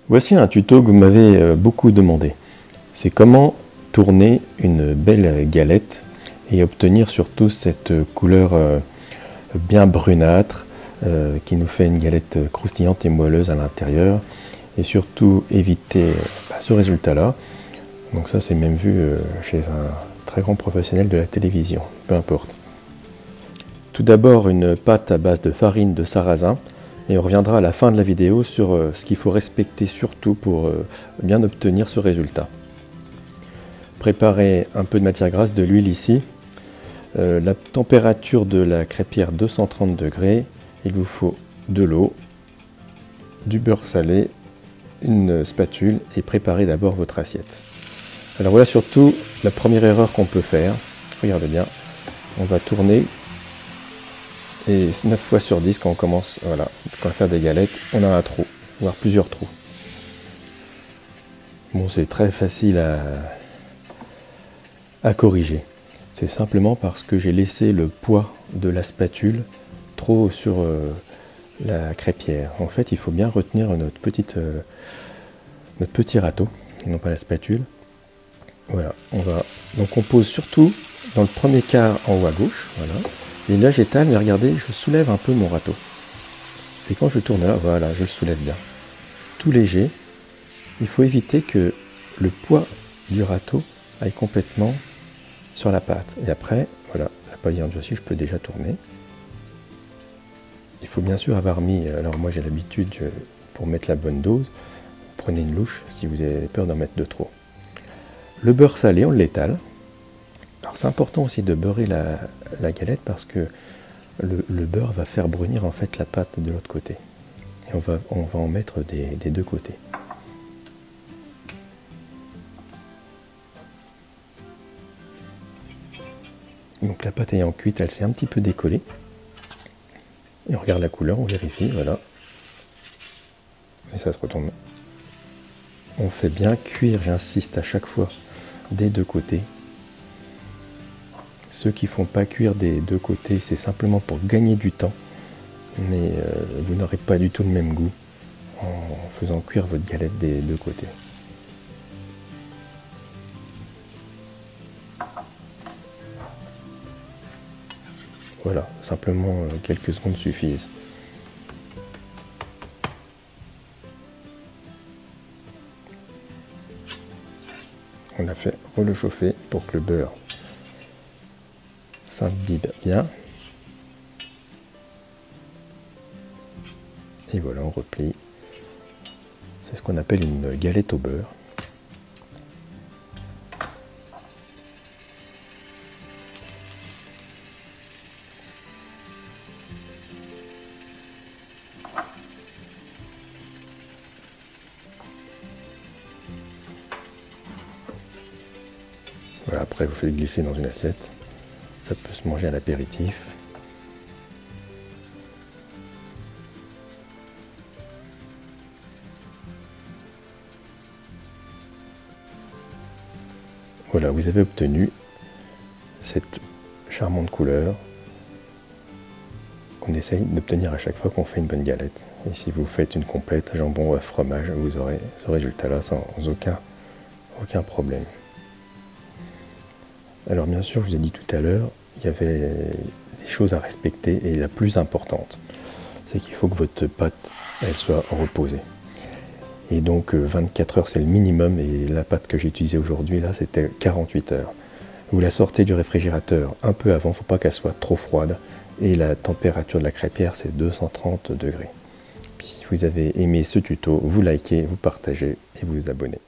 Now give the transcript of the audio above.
Voici un tuto que vous m'avez beaucoup demandé. C'est comment tourner une belle galette et obtenir surtout cette couleur bien brunâtre qui nous fait une galette croustillante et moelleuse à l'intérieur, et surtout éviter ce résultat-là. Donc ça, c'est même vu chez un très grand professionnel de la télévision, peu importe. Tout d'abord, une pâte à base de farine de sarrasin, et on reviendra à la fin de la vidéo sur ce qu'il faut respecter surtout pour bien obtenir ce résultat. Préparez un peu de matière grasse, de l'huile ici. La température de la crêpière 230 degrés. Il vous faut de l'eau, du beurre salé, une spatule, et préparez d'abord votre assiette. Alors voilà surtout la première erreur qu'on peut faire. Regardez bien, on va tourner. Et 9 fois sur 10, quand on commence, voilà, quand on va faire des galettes, on a un trou, voire plusieurs trous. Bon, c'est très facile à corriger. C'est simplement parce que j'ai laissé le poids de la spatule trop sur la crêpière. En fait, il faut bien retenir notre petit râteau, et non pas la spatule. Voilà, donc on pose surtout dans le premier quart en haut à gauche, voilà. Et là j'étale, mais regardez, je soulève un peu mon râteau. Et quand je tourne là, voilà, je le soulève bien. Tout léger. Il faut éviter que le poids du râteau aille complètement sur la pâte. Et après, voilà, la paille endurcie, je peux déjà tourner. Il faut bien sûr avoir mis, alors moi j'ai l'habitude, pour mettre la bonne dose, prenez une louche si vous avez peur d'en mettre de trop. Le beurre salé, on l'étale. Alors c'est important aussi de beurrer la galette parce que le beurre va faire brunir en fait la pâte de l'autre côté. Et on va en mettre des deux côtés. Donc la pâte ayant cuite, elle s'est un petit peu décollée. Et on regarde la couleur, on vérifie, voilà. Et ça se retourne. On fait bien cuire, j'insiste à chaque fois, des deux côtés. Ceux qui ne font pas cuire des deux côtés, c'est simplement pour gagner du temps. Mais vous n'aurez pas du tout le même goût en faisant cuire votre galette des deux côtés. Voilà, simplement quelques secondes suffisent. On a fait rechauffer pour que le beurre s'imbibe bien. Et voilà, on replie. C'est ce qu'on appelle une galette au beurre. Voilà, après vous faites glisser dans une assiette. Ça peut se manger à l'apéritif. Voilà, vous avez obtenu cette charmante couleur qu'on essaye d'obtenir à chaque fois qu'on fait une bonne galette. Et si vous faites une complète jambon ou fromage, vous aurez ce résultat-là sans aucun problème. Alors bien sûr, je vous ai dit tout à l'heure, il y avait des choses à respecter, et la plus importante, c'est qu'il faut que votre pâte elle soit reposée. Et donc 24 heures c'est le minimum, et la pâte que j'ai utilisée aujourd'hui là c'était 48 heures. Vous la sortez du réfrigérateur un peu avant, il ne faut pas qu'elle soit trop froide, et la température de la crêpière c'est 230 degrés. Puis si vous avez aimé ce tuto, vous likez, vous partagez et vous vous abonnez.